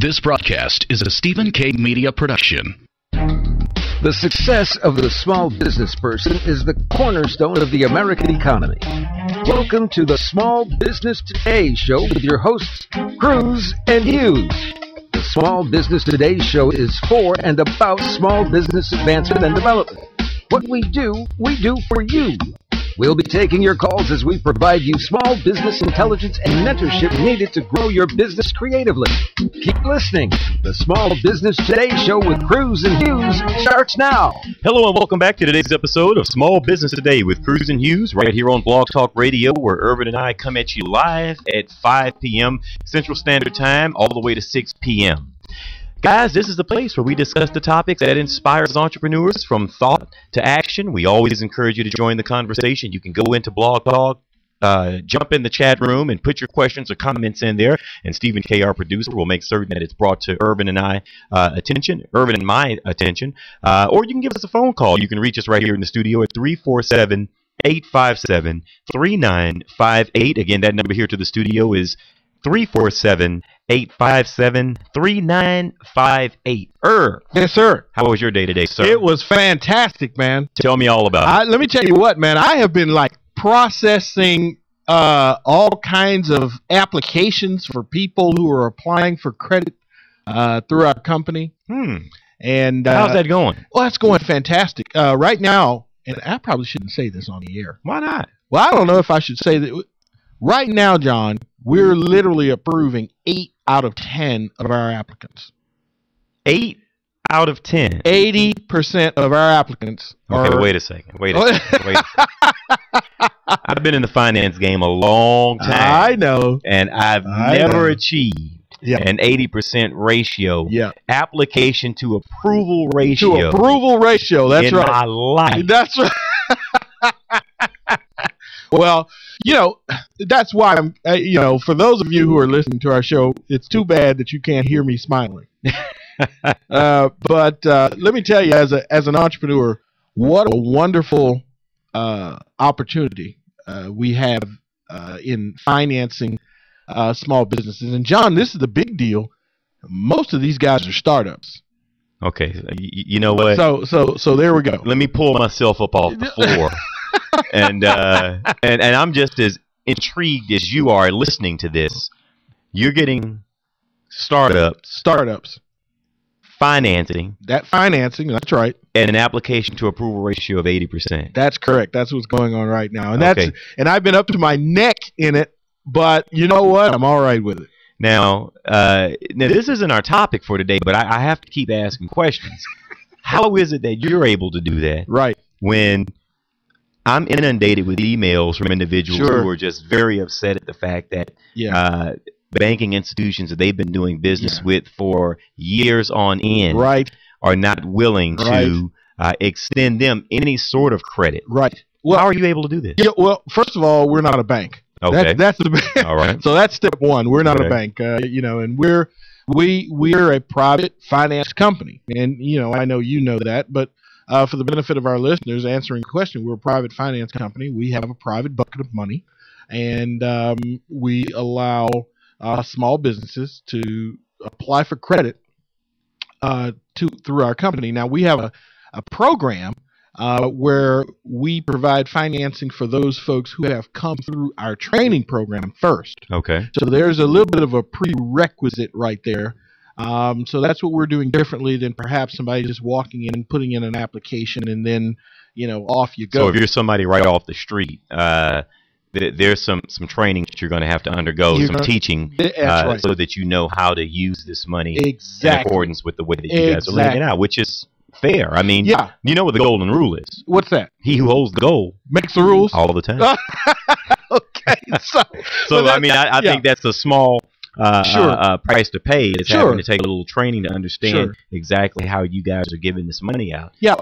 This broadcast is a Stephen K. Media production. The success of the small business person is the cornerstone of the American economy. Welcome to the Small Business Today Show with your hosts, Cruz and Hughes. The Small Business Today Show is for and about small business advancement and development. What we do for you. We'll be taking your calls as we provide you small business intelligence and mentorship needed to grow your business creatively. Keep listening. The Small Business Today Show with Cruz and Hughes starts now. Hello and welcome back to today's episode of Small Business Today with Cruz and Hughes, right here on Blog Talk Radio, where Irvin and I come at you live at 5 p.m. Central Standard Time all the way to 6 p.m. Guys, this is the place where we discuss the topics that inspires entrepreneurs from thought to action. We always encourage you to join the conversation. You can go into Blog Talk, jump in the chat room and put your questions or comments in there. And Stephen K., our producer, will make certain that it's brought to Irvin and my attention. Or you can give us a phone call. You can reach us right here in the studio at 347-857-3958. Again, that number here to the studio is 347-857-3958. Yes, sir. How was your day today, sir? It was fantastic, man. Tell me all about it. Let me tell you what, man. I have been processing all kinds of applications for people who are applying for credit through our company. And how's that going? Well, that's going fantastic. Right now, and I probably shouldn't say this on the air. Why not? Well, I don't know if I should say that. Right now, John, we're literally approving 8 out of 10 of our applicants. 8 out of 10. 80% of our applicants are... Okay, wait a second. I've been in the finance game a long time. I know. And I've never achieved an 80% ratio. Application to approval ratio. That's right. In my life. That's right. Well, that's why I'm, for those of you who are listening to our show, it's too bad that you can't hear me smiling. But let me tell you, as an entrepreneur, what a wonderful opportunity we have in financing small businesses. And John, this is the big deal. Most of these guys are startups. Okay, you know what? So there we go. Let me pull myself up off the floor. And I'm just as intrigued as you are listening to this. You're getting startups financing. That's right. And an application to approval ratio of 80%. That's correct. That's what's going on right now. And and I've been up to my neck in it, but you know what? I'm all right with it. Now this isn't our topic for today, but I have to keep asking questions. How is it that you're able to do that? Right. When I'm inundated with emails from individuals who are just very upset at the fact that banking institutions that they've been doing business with for years on end are not willing to extend them any sort of credit. Right. Well, how are you able to do this? Yeah, well, first of all, we're not a bank. Okay. That's the all right. So that's step one. We're not a bank, and we're a private finance company. And, I know you know that, but for the benefit of our listeners, answering the question, we're a private finance company. We have a private bucket of money, and we allow small businesses to apply for credit through our company. Now, we have a program where we provide financing for those folks who have come through our training program first. Okay. So there's a little bit of a prerequisite right there. So that's what we're doing differently than perhaps somebody just walking in and putting in an application and then, off you go. So if you're somebody right off the street, there's some training that you're going to have to undergo, teaching, so that you know how to use this money in accordance with the way that you guys are laying it out, which is fair. I mean, you know what the golden rule is. What's that? He who holds the goal makes the rules all the time. Okay. I think that's a small price to pay. It's having to take a little training to understand exactly how you guys are giving this money out. Yeah.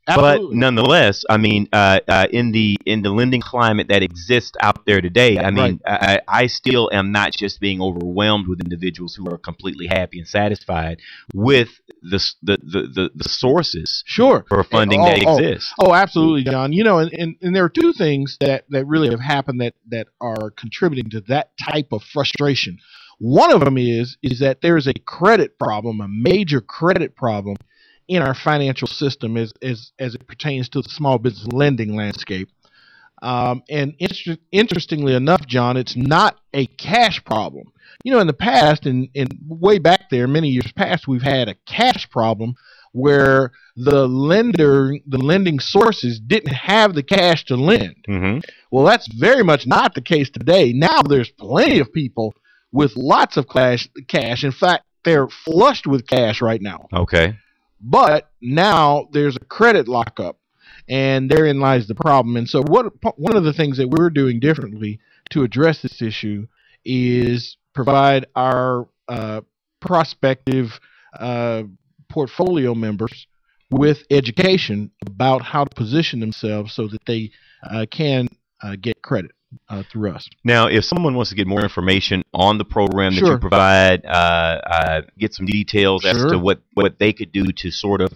Absolutely. But nonetheless, I mean, in the lending climate that exists out there today, I mean, I still am not just being overwhelmed with individuals who are completely happy and satisfied with the sources for funding that exists. Oh, absolutely, John. And there are two things that really have happened that are contributing to that type of frustration. One of them is that there's a credit problem, a major credit problem in our financial system as it pertains to the small business lending landscape. And interestingly enough, John, it's not a cash problem. You know, in the past, and way back there, many years past, we've had a cash problem where the lending sources didn't have the cash to lend. Mm-hmm. Well, that's very much not the case today. Now there's plenty of people with lots of cash. In fact, they're flushed with cash right now. Okay. But now there's a credit lockup, and therein lies the problem. And so one of the things that we're doing differently to address this issue is provide our prospective portfolio members with education about how to position themselves so that they can get credit through us. Now, if someone wants to get more information on the program that Sure. you provide, get some details as Sure. to what they could do to sort of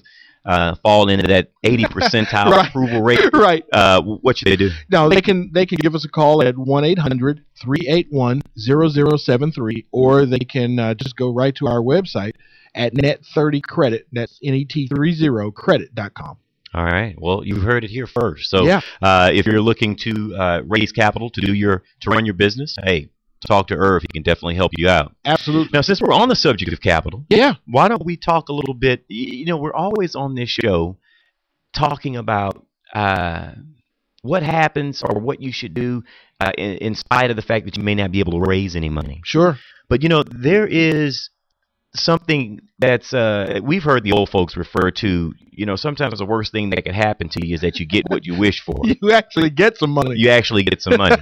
fall into that 80 percentile Right. approval rate, Right. what should they do? Now, they can give us a call at 1-800-381-0073, or they can just go right to our website at Net30Credit. That's Net30Credit.com. All right. Well, you heard it here first. So, Yeah. if you're looking to raise capital to run your business, hey, talk to Irv. He can definitely help you out. Absolutely. Now, since we're on the subject of capital, Yeah. why don't we talk a little bit? You know, we're always on this show talking about what happens or what you should do in spite of the fact that you may not be able to raise any money. Sure. But, you know, there is something that's we've heard the old folks refer to, you know, sometimes the worst thing that could happen to you is that you get what you wish for. You actually get some money. You actually get some money.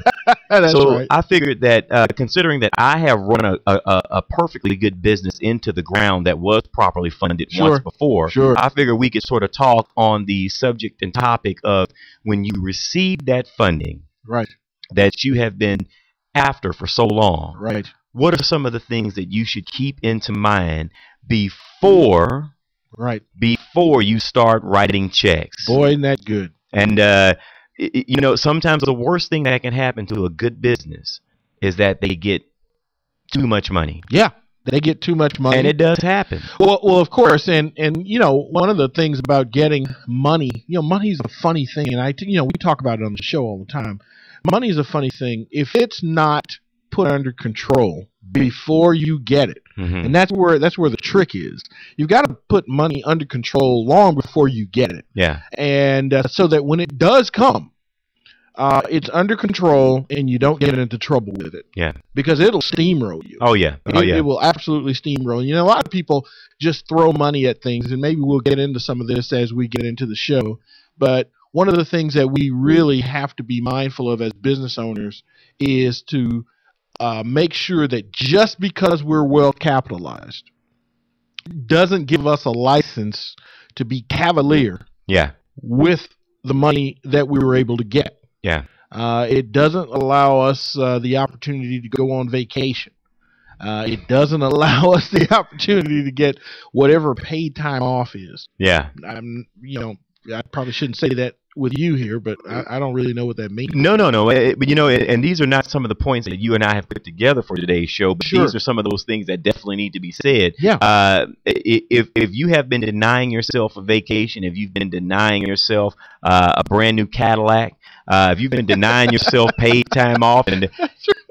That's So right. I figured that considering that I have run a perfectly good business into the ground that was properly funded Sure. once before, Sure. I figured we could sort of talk on the subject and topic of when you receive that funding Right. that you have been after for so long. Right. What are some of the things that you should keep into mind before Right. you start writing checks? Boy, isn't that good. And you know, sometimes the worst thing that can happen to a good business is that they get too much money. Yeah. They get too much money. And it does happen. Well, of course, and you know, one of the things about getting money, you know, money's a funny thing, and we talk about it on the show all the time. Money's a funny thing. If it's not put under control before you get it, Mhm. and that's where the trick is. You've got to put money under control long before you get it, Yeah. and so that when it does come, it's under control and you don't get into trouble with it. Yeah. Because it'll steamroll you. Oh yeah. Oh yeah. It will absolutely steamroll. You know, a lot of people just throw money at things, and maybe we'll get into some of this as we get into the show. But one of the things that we really have to be mindful of as business owners is to make sure that just because we're well capitalized doesn't give us a license to be cavalier Yeah. with the money that we were able to get. Yeah. It doesn't allow us the opportunity to go on vacation. It doesn't allow us the opportunity to get whatever paid time off is. Yeah. I probably shouldn't say that with you here, but I don't really know what that means. No. But you know, and these are not some of the points that you and I have put together for today's show, but Sure. these are some of those things that definitely need to be said. Yeah. If you have been denying yourself a vacation, if you've been denying yourself a brand new Cadillac, if you've been denying yourself paid time off, and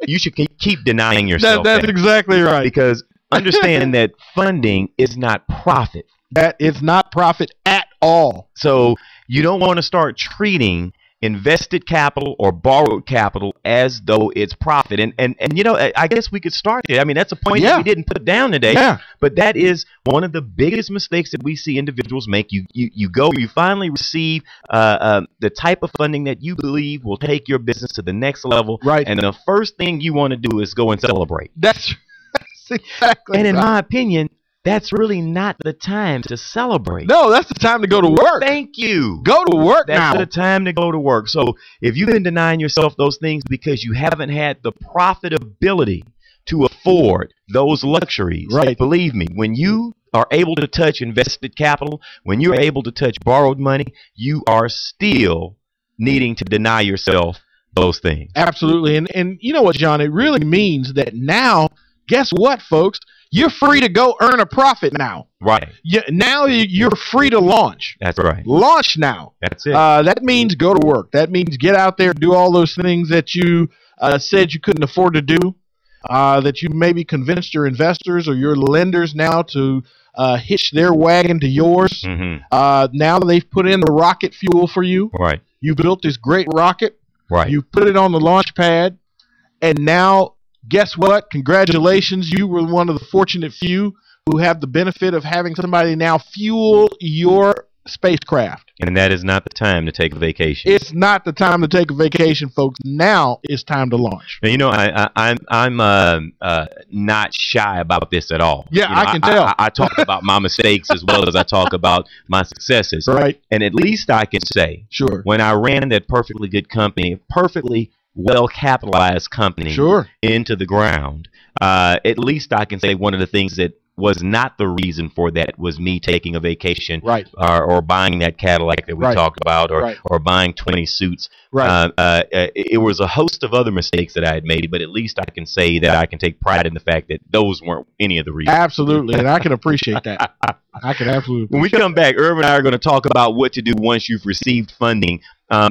you should keep denying yourself That's that. exactly right. Because understand that funding is not profit. That it's not profit at all. So you don't want to start treating invested capital or borrowed capital as though it's profit. And you know, I guess we could start there. I mean, that's a point Yeah. that we didn't put down today. Yeah. But that is one of the biggest mistakes that we see individuals make. You finally receive the type of funding that you believe will take your business to the next level. Right. And the first thing you want to do is go and celebrate. That's exactly And in right. my opinion, that's really not the time to celebrate. No, that's the time to go to work. Thank you. Go to work That's now. the time to go to work. So if you've been denying yourself those things because you haven't had the profitability to afford those luxuries, Right. believe me, when you are able to touch invested capital, when you're able to touch borrowed money, you are still needing to deny yourself those things. Absolutely. And you know what, John? It really means that now guess what, folks? You're free to go earn a profit now. Right. Now you're free to launch. That's right. Launch now. That's it. That means go to work. That means get out there, do all those things that you said you couldn't afford to do, that you maybe convinced your investors or your lenders now to hitch their wagon to yours. Now they've put in the rocket fuel for you. Right. You built this great rocket. Right. You put it on the launch pad, and now guess what? Congratulations. You were one of the fortunate few who have the benefit of having somebody now fuel your spacecraft. And that is not the time to take a vacation. It's not the time to take a vacation, folks. Now it's time to launch. Now, you know, I'm not shy about this at all. Yeah, you know, I can tell. I talk about my mistakes as well as I talk about my successes. Right. And at least I can say, Sure. when I ran that perfectly good company, perfectly well-capitalized company Sure. into the ground, at least I can say one of the things that was not the reason for that was me taking a vacation, Right. or buying that Cadillac that we Right. talked about, or Right. or buying 20 suits. Right. It was a host of other mistakes that I had made, but at least I can say that I can take pride in the fact that those weren't any of the reasons. Absolutely, and I can appreciate that. I can absolutely. When we come back, Irv and I are going to talk about what to do once you've received funding.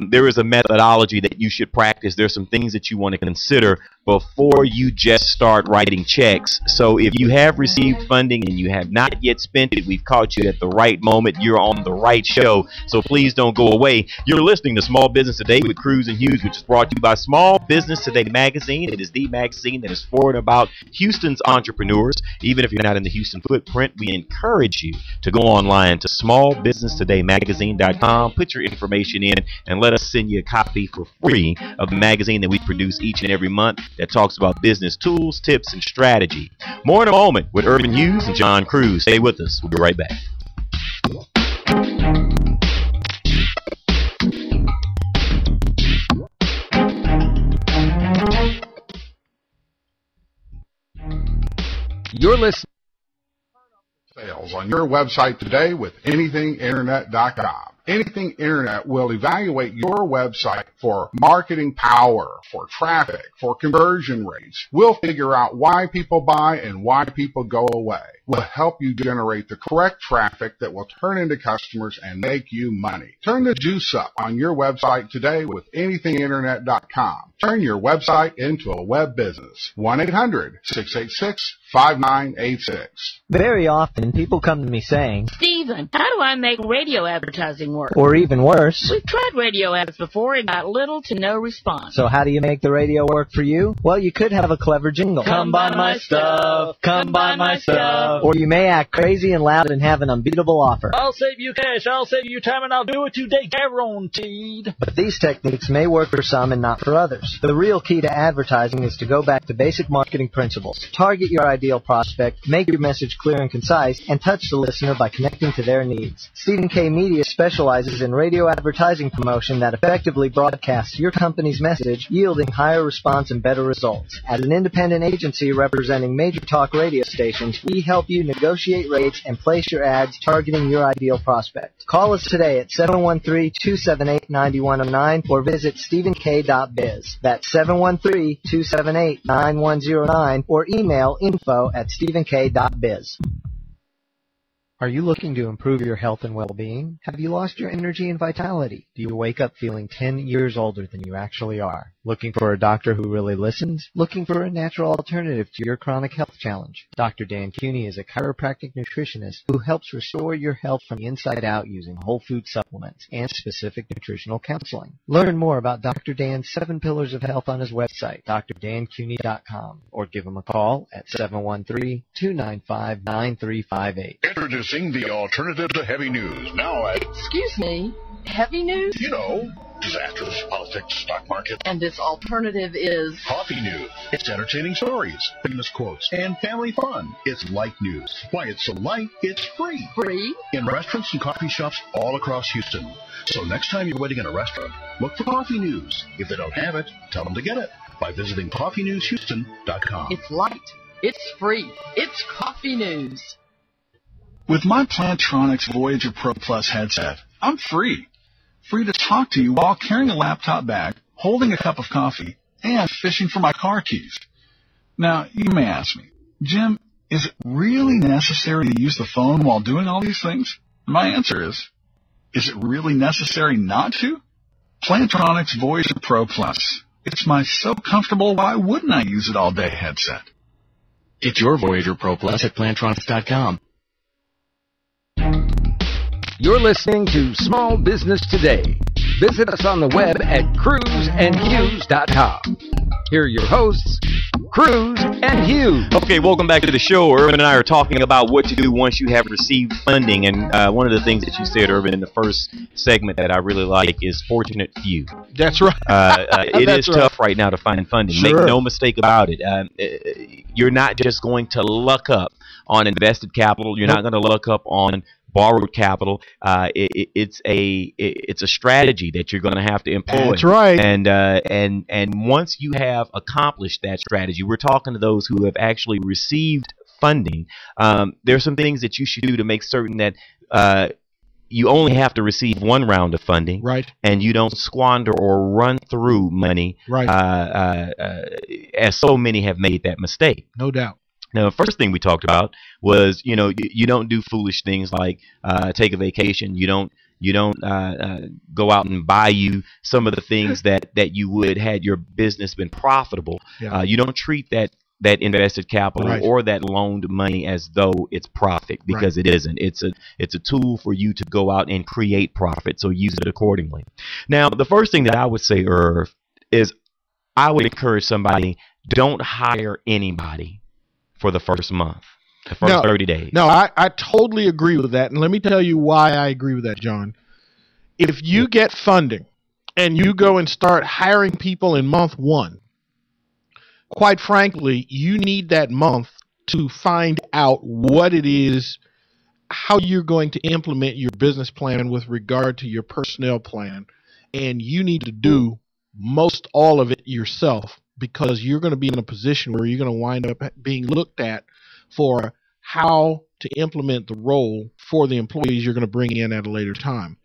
There is a methodology that you should practice. There's some things that you want to consider before you just start writing checks. So if you have received funding and you have not yet spent it, we've caught you at the right moment. You're on the right show. So please don't go away. You're listening to Small Business Today with Cruz and Hughes, which is brought to you by Small Business Today magazine. It is the magazine that is for and about Houston's entrepreneurs. Even if you're not in the Houston footprint, we encourage you to go online to smallbusinesstodaymagazine.com, put your information in, and let us send you a copy for free of the magazine that we produce each and every month that talks about business tools, tips, and strategy. More in a moment with Irvin Hughes and John Cruz. Stay with us. We'll be right back. You're listening. Sales on your website today with anythinginternet.com. Anything Internet will evaluate your website for marketing power, for traffic, for conversion rates. We'll figure out why people buy and why people go away. We'll help you generate the correct traffic that will turn into customers and make you money. Turn the juice up on your website today with anythinginternet.com. Turn your website into a web business. 1-800-686-5986. Very often, people come to me saying, Stephen, how do I make radio advertising work? or even worse, We've tried radio ads before and got little to no response. so how do you make the radio work for you? Well, you could have a clever jingle. Come buy my stuff. Come buy my stuff. Or you may act crazy and loud and have an unbeatable offer. I'll save you cash, I'll save you time, and I'll do it today, guaranteed. But these techniques may work for some and not for others. The real key to advertising is to go back to basic marketing principles. Target your ideal prospect, make your message clear and concise, and touch the listener by connecting to their needs. Stephen K. Media specializes in radio advertising promotion that effectively broadcasts your company's message, yielding higher response and better results. As an independent agency representing major talk radio stations, we help you negotiate rates and place your ads targeting your ideal prospect. Call us today at 713-278-9109 or visit stephenk.biz. That's 713-278-9109 or email info@stephenk.biz. Are you looking to improve your health and well-being? Have you lost your energy and vitality? Do you wake up feeling 10 years older than you actually are? Looking for a doctor who really listens? Looking for a natural alternative to your chronic health challenge? Dr. Dan Cuny is a chiropractic nutritionist who helps restore your health from the inside out using whole food supplements and specific nutritional counseling. Learn more about Dr. Dan's 7 Pillars of Health on his website, drdancuny.com, or give him a call at 713-295-9358. Introducing the alternative to heavy news. Now at, Excuse me, heavy news? you know, disasters, politics, stock market, And this alternative is... coffee news. It's entertaining stories, famous quotes, and family fun. It's light news. Why it's so light, it's free. free? In restaurants and coffee shops all across Houston. So next time you're waiting in a restaurant, look for coffee news. If they don't have it, tell them to get it by visiting coffeenewshouston.com. It's light. It's free. It's coffee news. With my Plantronics Voyager Pro Plus headset, I'm free. Free to talk to you while carrying a laptop bag, holding a cup of coffee, and fishing for my car keys. Now, you may ask me, Jim, is it really necessary to use the phone while doing all these things? My answer is it really necessary not to? Plantronics Voyager Pro Plus. It's my so comfortable, why wouldn't I use it all day headset. Get your Voyager Pro Plus at Plantronics.com. You're listening to Small Business Today. Visit us on the web at cruzandhughes.com. Here are your hosts, Cruz and Hughes. Okay, welcome back to the show. Irvin and I are talking about what to do once you have received funding. And one of the things that you said, Irvin, in the first segment that I really like is fortunate few. That's right. It is tough right now to find funding. Sure. Make no mistake about it. You're not just going to luck up on invested capital. You're not going to luck up on borrowed capital. It's a strategy that you're going to have to employ. That's right. And once you have accomplished that strategy, we're talking to those who have actually received funding. There are some things that you should do to make certain that you only have to receive one round of funding, right? And you don't squander or run through money, right? As so many have made that mistake. No doubt. Now, the first thing we talked about was, you don't do foolish things like take a vacation. You don't go out and buy you some of the things that you would had your business been profitable. Yeah. You don't treat that invested capital right. or that loaned money as though it's profit, because right. it isn't. It's a tool for you to go out and create profit, so use it accordingly. Now, the first thing that I would say, Irv, is I would encourage somebody, don't hire anybody for the first month, the first 30 days. No, I totally agree with that. And let me tell you why I agree with that, John. If you get funding and you go and start hiring people in month one, quite frankly, you need that month to find out what it is, how you're going to implement your business plan with regard to your personnel plan. And you need to do most all of it yourself, because you're going to be in a position where you're going to wind up being looked at for how to implement the role for the employees you're going to bring in at a later time.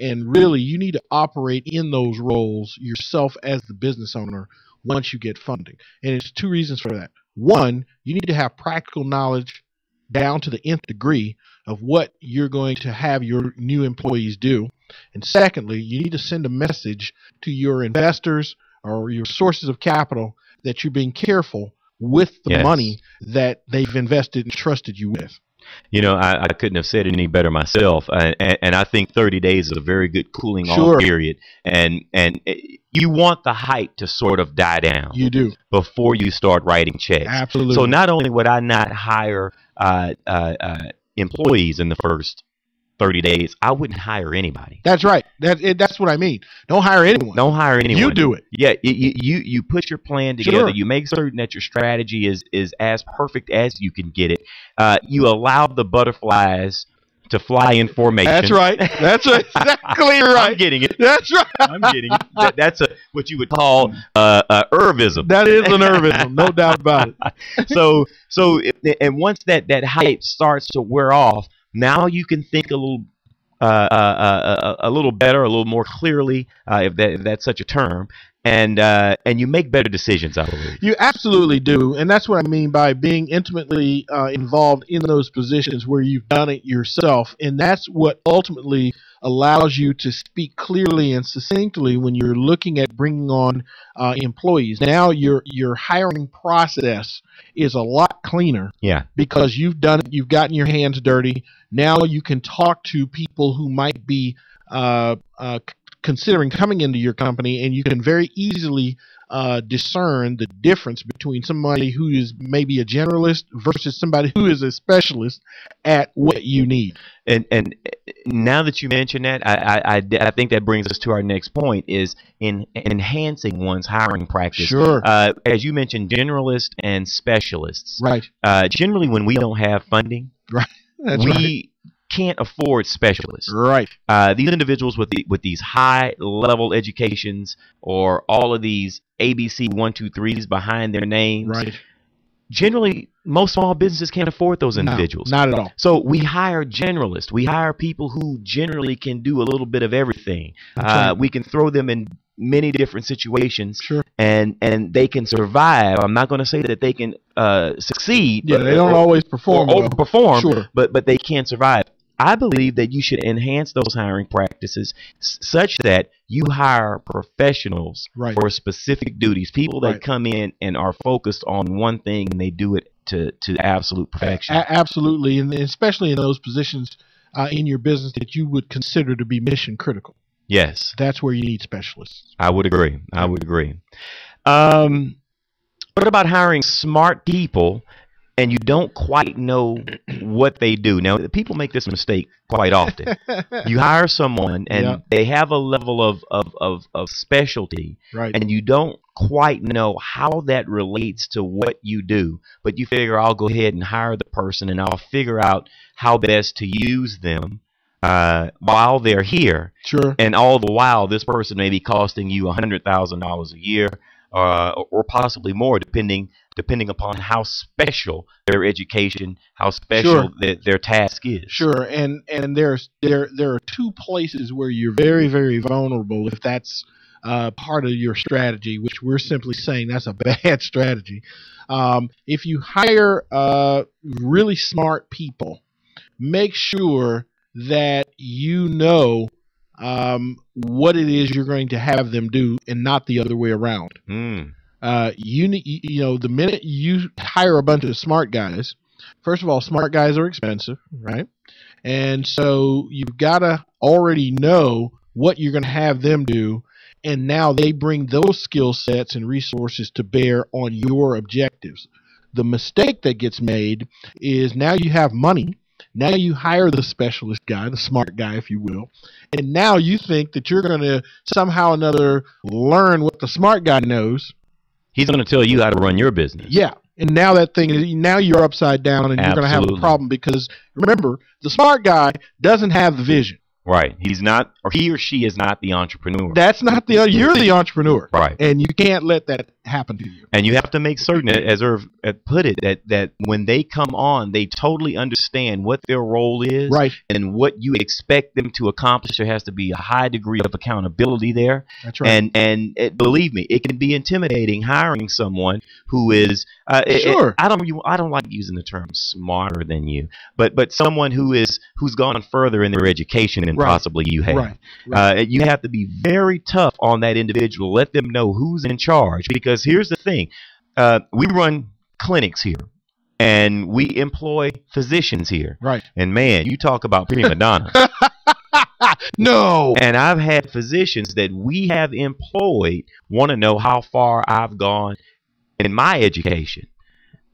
And really, you need to operate in those roles yourself as the business owner once you get funding. And it's two reasons for that. One, you need to have practical knowledge down to the nth degree of what you're going to have your new employees do. And secondly, you need to send a message to your investors or your sources of capital that you're being careful with the money that they've invested and trusted you with. I couldn't have said it any better myself, and I think 30 days is a very good cooling off period, and you want the hype to sort of die down. You do. Before you start writing checks. Absolutely. So not only would I not hire employees in the first 30 days, I wouldn't hire anybody. That's right. That's what I mean. Don't hire anyone. Don't hire anyone. You do it. Yeah, you put your plan together. Sure. You make certain that your strategy is as perfect as you can get it. You allow the butterflies to fly in formation. That's right. That's exactly right. I'm getting it. That's right. I'm getting it. That's what you would call Irvism. That is an Irvism, no doubt about it. So once that hype starts to wear off, now you can think a little better, a little more clearly, if that's such a term, and you make better decisions, I believe. You absolutely do, and that's what I mean by being intimately involved in those positions where you've done it yourself, and that's what ultimately allows you to speak clearly and succinctly when you're looking at bringing on employees. Now your hiring process is a lot cleaner. Yeah. Because you've done it, you've gotten your hands dirty. Now you can talk to people who might be considering coming into your company, and you can very easily discern the difference between somebody who is maybe a generalist versus somebody who is a specialist at what you need. And now that you mention that, I think that brings us to our next point, is in enhancing one's hiring practice. Sure. As you mentioned, generalists and specialists. Right. Generally, when we don't have funding, right. we can't afford specialists. Right. These individuals with these high level educations, or all of these ABC 1, 2, 3s behind their names. Right. Generally, most small businesses can't afford those individuals. No, not at all. So we hire generalists. We hire people who generally can do a little bit of everything. We can throw them in many different situations, Sure. and they can survive. I'm not going to say that they can succeed. Yeah, they don't always perform or well. overperform, Sure. but they can survive. I believe that you should enhance those hiring practices such that you hire professionals for specific duties, people that come in and are focused on one thing and they do it to absolute perfection. Absolutely, and especially in those positions in your business that you would consider to be mission critical. Yes. That's where you need specialists. I would agree. What about hiring smart people and you don't quite know what they do? Now, people make this mistake quite often. You hire someone and they have a level of specialty, and you don't quite know how that relates to what you do, but you figure, I'll go ahead and hire the person and I'll figure out how best to use them while they're here. Sure. And all the while, this person may be costing you $100,000 a year, or possibly more, depending upon how special their education, how special their task is. Sure, and there are two places where you're very, very vulnerable if that's part of your strategy, which we're simply saying that's a bad strategy. If you hire really smart people, make sure that you know what it is you're going to have them do, and not the other way around. You know, the minute you hire a bunch of smart guys, first of all, smart guys are expensive, right? And so you've got to already know what you're going to have them do, and now they bring those skill sets and resources to bear on your objectives. The mistake that gets made is now you have money. Now you hire the specialist guy, the smart guy, if you will, and now you think that you're going to somehow or another learn what the smart guy knows. He's going to tell you how to run your business. Yeah, and now now you're upside down, and you're going to have a problem because, remember, the smart guy doesn't have the vision. Right. He's not, or he or she is not the entrepreneur. That's not you're the entrepreneur. Right. And you can't let that happen to you. And you have to make certain, as Irv put it, that when they come on, they totally understand what their role is. Right. And what you expect them to accomplish. There has to be a high degree of accountability there. That's right. And believe me, it can be intimidating hiring someone who is, sure. I don't like using the term smarter than you, but someone who's gone further in their education than possibly you have. Right. You have to be very tough on that individual. Let them know who's in charge, because here's the thing. We run clinics here, and we employ physicians here. Right. And man, you talk about prima donna. No. And I've had physicians that we have employed want to know how far I've gone in my education.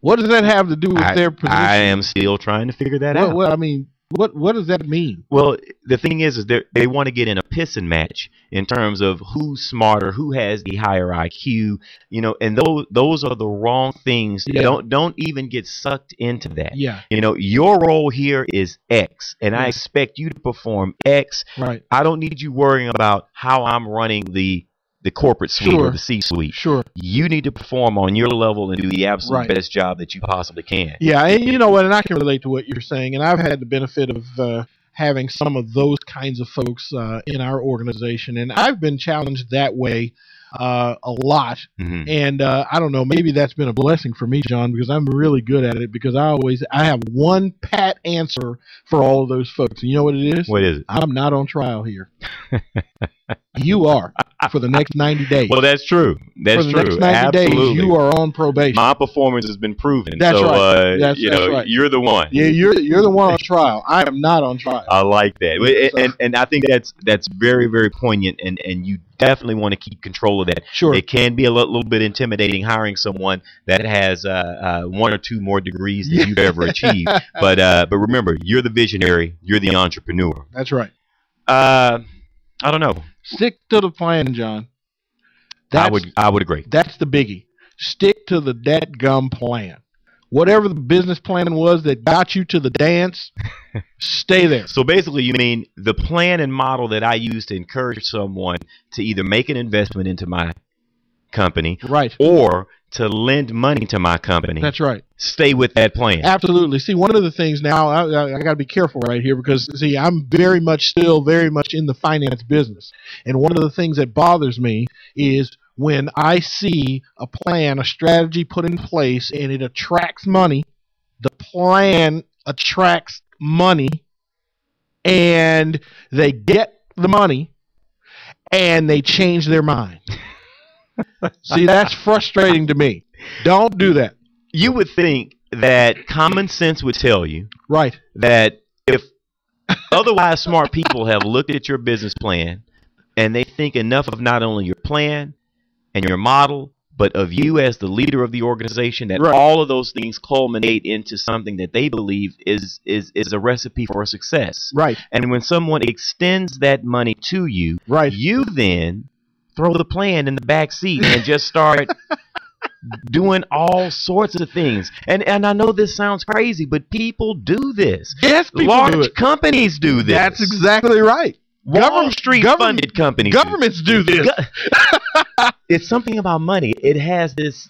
What does that have to do with their position? I am still trying to figure that out. Well, I mean, what does that mean? Well, the thing is they want to get in a pissing match in terms of who's smarter, who has the higher IQ, and those are the wrong things. Yeah. Don't even get sucked into that. Yeah. Your role here is X, and I expect you to perform X. Right. I don't need you worrying about how I'm running the corporate suite or the C-suite. Sure. You need to perform on your level and do the absolute best job that you possibly can. Yeah, and you know what, and I can relate to what you're saying, and I've had the benefit of having some of those kinds of folks in our organization, and I've been challenged that way a lot. Mm-hmm. And I don't know, maybe that's been a blessing for me, John, because I'm really good at it, because I have one pat answer for all of those folks. And you know what it is? What is it? I'm not on trial here. You are for the next 90 days. Well, that's true. That's for the true. next 90 Absolutely. days, you are on probation. My performance has been proven. That's so, right. That's right. You're the one. Yeah, you're the one on trial. I am not on trial. I like that. And I think that's very, very poignant, and you definitely want to keep control of that. Sure. It can be a little bit intimidating hiring someone that has one or two more degrees than you've ever achieved. But remember, you're the visionary. You're the entrepreneur. That's right. I don't know. Stick to the plan, John. I would agree. That's the biggie. Stick to the dadgum plan. Whatever the business plan was that got you to the dance, stay there. So basically, you mean the plan and model that I use to encourage someone to either make an investment into my company, right, or to lend money to my company. That's right. Stay with that plan. Absolutely. See, one of the things now, I got to be careful right here because, see, I'm very much in the finance business. And one of the things that bothers me is when I see a plan, a strategy put in place, and it attracts money, the plan attracts money, and they get the money, and they change their mind. See, that's frustrating to me. Don't do that. You would think that common sense would tell you right that if otherwise smart people have looked at your business plan and they think enough of not only your plan and your model, but of you as the leader of the organization, that all of those things culminate into something that they believe is a recipe for success. Right. And when someone extends that money to you, you then throw the plan in the back seat and just start doing all sorts of things. And I know this sounds crazy, but people do this. Yes, people Large do it. Companies do this. That's exactly right. Wall Street funded companies. Governments do this. It's something about money. It has this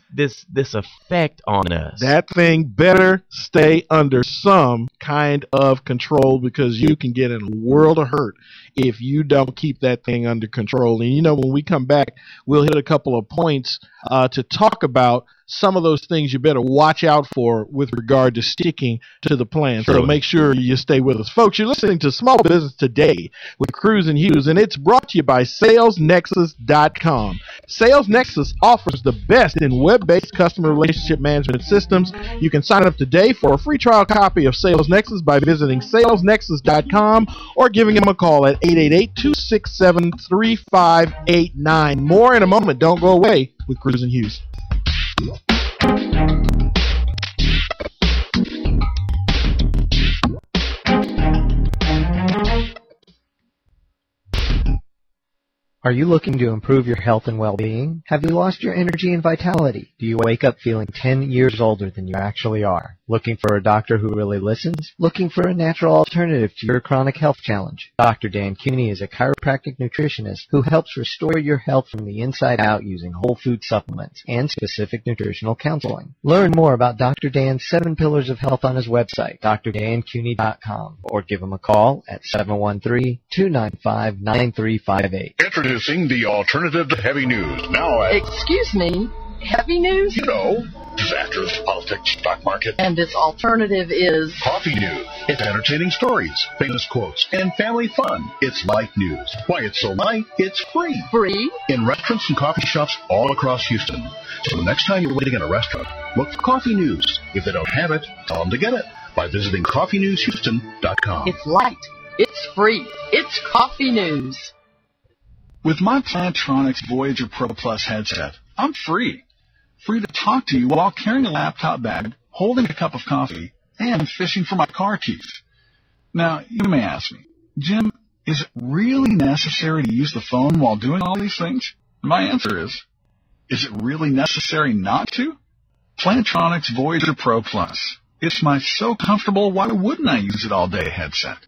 effect on us. That thing better stay under some kind of control, because you can get in a world of hurt if you don't keep that thing under control. And when we come back, we'll hit a couple of points to talk about some of those things you better watch out for with regard to sticking to the plan. So make sure you stay with us. Folks, you're listening to Small Business Today with Cruz and Hughes, and it's brought to you by SalesNexus.com. Sales Nexus offers the best in web-based customer relationship management systems. You can sign up today for a free trial copy of Sales Nexus by visiting SalesNexus.com or giving them a call at 888-267-3589. More in a moment. Don't go away with Cruz and Hughes. Are you looking to improve your health and well-being? Have you lost your energy and vitality? Do you wake up feeling 10 years older than you actually are? Looking for a doctor who really listens? Looking for a natural alternative to your chronic health challenge? Dr. Dan Cooney is a chiropractic nutritionist who helps restore your health from the inside out using whole food supplements and specific nutritional counseling. Learn more about Dr. Dan's 7 Pillars of Health on his website, drdancooney.com, or give him a call at 713-295-9358. Introducing the alternative to heavy news. Now, Excuse me, heavy news? You know, disasters, politics, stock market. And its alternative is Coffee News. It's entertaining stories, famous quotes, and family fun. It's light news. Why it's so light, it's free. Free? In restaurants and coffee shops all across Houston. So the next time you're waiting in a restaurant, look for Coffee News. If they don't have it, tell them to get it by visiting coffeenewshouston.com. It's light. It's free. It's Coffee News. With my Plantronics Voyager Pro Plus headset, I'm free. Free to talk to you while carrying a laptop bag, holding a cup of coffee, and fishing for my car keys. Now, you may ask me, Jim, is it really necessary to use the phone while doing all these things? My answer is it really necessary not to? Plantronics Voyager Pro Plus. It's my so comfortable, why wouldn't I use it all day headset?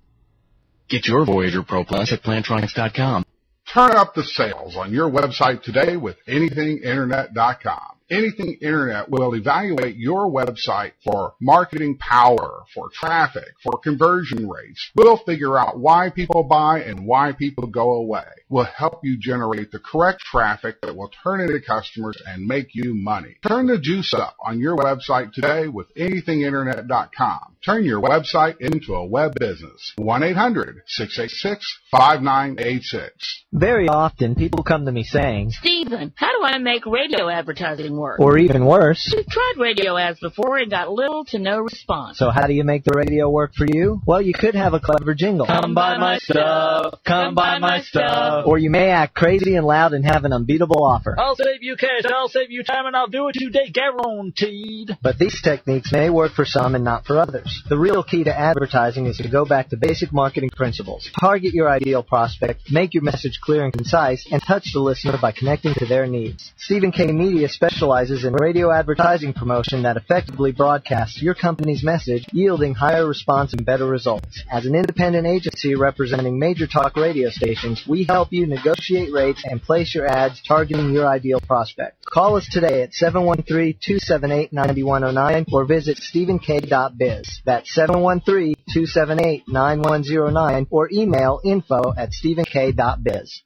Get your Voyager Pro Plus at Plantronics.com. Turn up the sales on your website today with AnythingInternet.com. Anything Internet will evaluate your website for marketing power, for traffic, for conversion rates. We'll figure out why people buy and why people go away. We'll help you generate the correct traffic that will turn into customers and make you money. Turn the juice up on your website today with AnythingInternet.com. Turn your website into a web business. 1-800-686-5986. Very often, people come to me saying, Stephen, how do I make radio advertising work? Or even worse, We've tried radio ads before and got little to no response. so how do you make the radio work for you? Well, you could have a clever jingle. Come buy my stuff. Come buy my stuff. Or you may act crazy and loud and have an unbeatable offer. I'll save you cash. I'll save you time, and I'll do it today, guaranteed. But these techniques may work for some and not for others. The real key to advertising is to go back to basic marketing principles. Target your ideal prospect, make your message clear and concise, and touch the listener by connecting to their needs. Stephen K. Media specializes specializes in radio advertising promotion that effectively broadcasts your company's message, yielding higher response and better results. As an independent agency representing major talk radio stations, we help you negotiate rates and place your ads targeting your ideal prospect. Call us today at 713-278-9109 or visit stephenk.biz. That's 713-278-9109 or email info@stephenk.biz.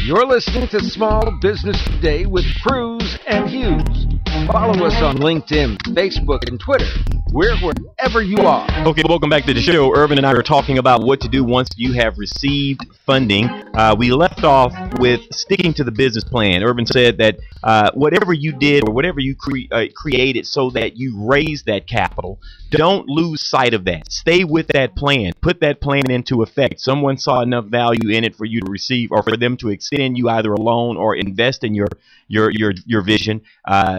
You're listening to Small Business Today with Cruz and Hughes. Follow us on LinkedIn, Facebook, and Twitter. We're wherever you are. Okay, welcome back to the show. Irvin and I are talking about what to do once you have received funding. We left off with sticking to the business plan. Irvin said that whatever you did or whatever you created so that you raised that capital, don't lose sight of that. Stay with that plan. Put that plan into effect. Someone saw enough value in it for you to receive or for them to extend you either a loan or invest in your vision.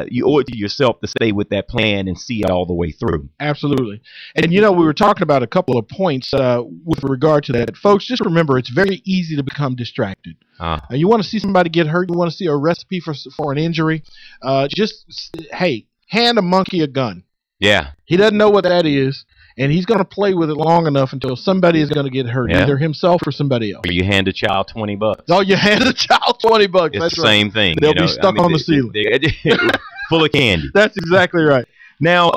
You owe it to yourself to stay with that plan and see it all the way through. Absolutely. And, we were talking about a couple of points with regard to that. Folks, just remember, it's very easy to become distracted. You want to see somebody get hurt, you want to see a recipe for an injury, hey, hand a monkey a gun. Yeah. He doesn't know what that is, and he's going to play with it long enough until somebody is going to get hurt, either himself or somebody else. Or you hand a child $20. Oh, you hand a child $20. It's That's the same thing. They'll be stuck on the ceiling. Full of candy. That's exactly right. Now,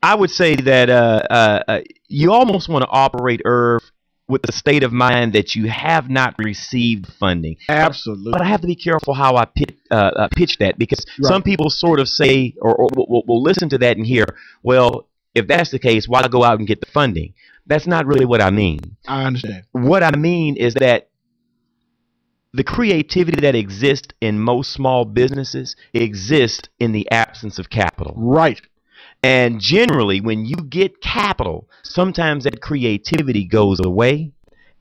I would say that you almost want to operate, Irv, with the state of mind that you have not received funding. Absolutely. But I have to be careful how I pitch that, because some people sort of say or will listen to that and hear, well, if that's the case, why go out and get the funding? That's not really what I mean. I understand. What I mean is that the creativity that exists in most small businesses exists in the absence of capital. Right. And generally, when you get capital, sometimes that creativity goes away,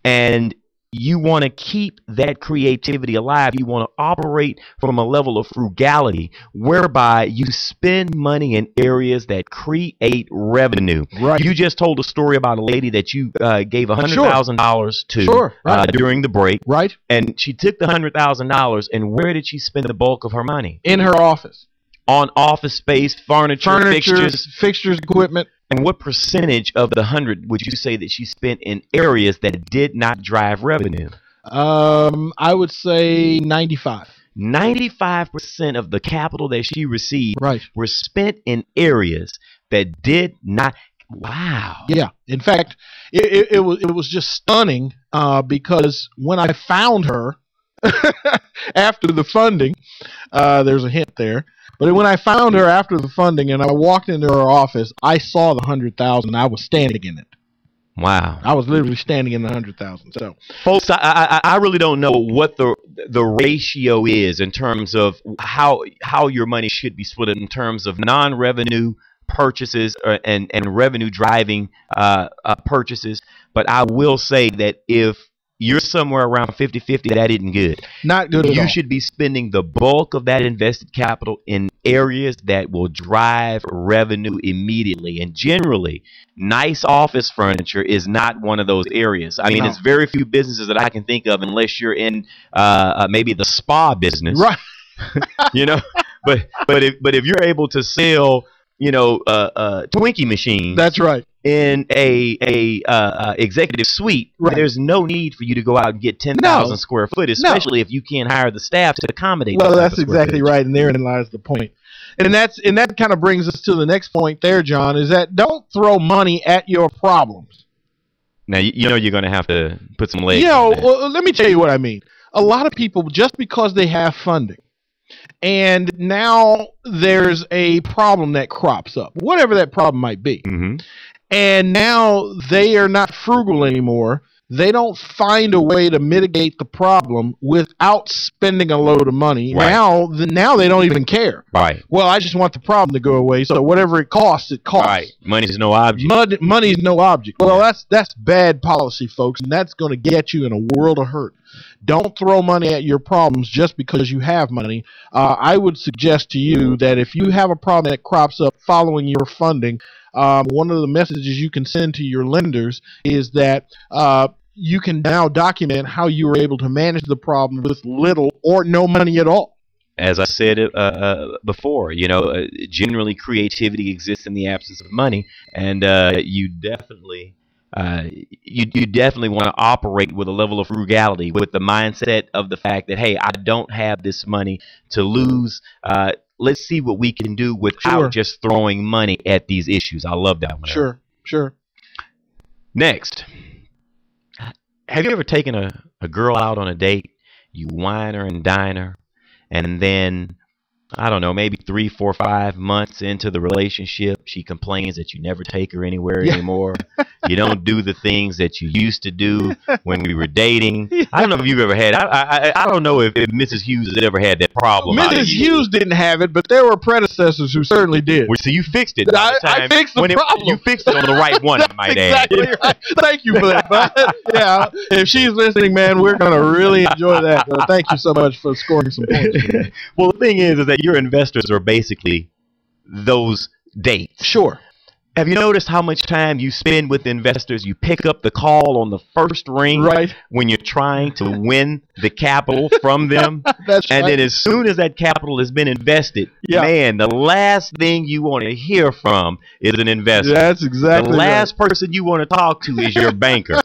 and you want to keep that creativity alive. You want to operate from a level of frugality whereby you spend money in areas that create revenue. Right. You just told a story about a lady that you gave $100,000 to during the break. Right. And she took the $100,000, and where did she spend the bulk of her money? In her office. On office space, furniture, fixtures, equipment. And what percentage of the 100 would you say that she spent in areas that did not drive revenue? I would say 95. 95% of the capital that she received were spent in areas that did not. Wow. Yeah. In fact, it was just stunning because when I found her after the funding, there's a hint there. But when I found her after the funding and I walked into her office, I saw the 100,000. I was standing in it. Wow. I was literally standing in the 100,000. So, folks, I really don't know what the ratio is in terms of how your money should be split in terms of non-revenue purchases and revenue driving purchases. But I will say that if you're somewhere around 50-50, that isn't good. Not good at all. You should be spending the bulk of that invested capital in areas that will drive revenue immediately. And generally, nice office furniture is not one of those areas. I mean, it's very few businesses that I can think of, unless you're in maybe the spa business. Right. But if you're able to sell, Twinkie machines. That's right. In a executive suite, there's no need for you to go out and get 10,000 square foot, especially if you can't hire the staff to accommodate. Well, that's exactly right, and therein lies the point. And that kind of brings us to the next point there, John, is that don't throw money at your problems. Now, you're going to have to put some legs on that. Well, let me tell you what I mean. A lot of people, just because they have funding, and now there's a problem that crops up, whatever that problem might be. Mm-hmm. And now they are not frugal anymore. They don't find a way to mitigate the problem without spending a load of money. Right. Now they don't even care. Right. Well, I just want the problem to go away, so whatever it costs, it costs. Right. Money's no object. Money's no object. Well, that's bad policy, folks, and that's going to get you in a world of hurt. Don't throw money at your problems just because you have money. I would suggest to you that if you have a problem that crops up following your funding, one of the messages you can send to your lenders is that you can now document how you were able to manage the problem with little or no money at all. As I said before, generally creativity exists in the absence of money, and you definitely want to operate with a level of frugality, with the mindset of the fact that, hey, I don't have this money to lose. Let's see what we can do without just throwing money at these issues. I love that one. Sure. Next, have you ever taken a girl out on a date? You wine her and dine her, and then, I don't know, maybe 3, 4, 5 months into the relationship, she complains that you never take her anywhere anymore. You don't do the things that you used to do when we were dating. I don't know if you've ever had. I don't know if Mrs. Hughes has ever had that problem. Mrs. Hughes didn't have it, but there were predecessors who certainly did. Well, so you fixed it. I fixed the problem. You fixed it on the right one, I might add. Exactly right. Thank you for that. Yeah, if she's listening, man, we're going to really enjoy that. Thank you so much for scoring some points. Well, the thing is that your investors are basically those dates. Sure. Have you noticed how much time you spend with investors? You pick up the call on the first ring when you're trying to win the capital from them. That's and right. then as soon as that capital has been invested, man, the last thing you want to hear from is an investor. That's exactly the last person you want to talk to is your banker.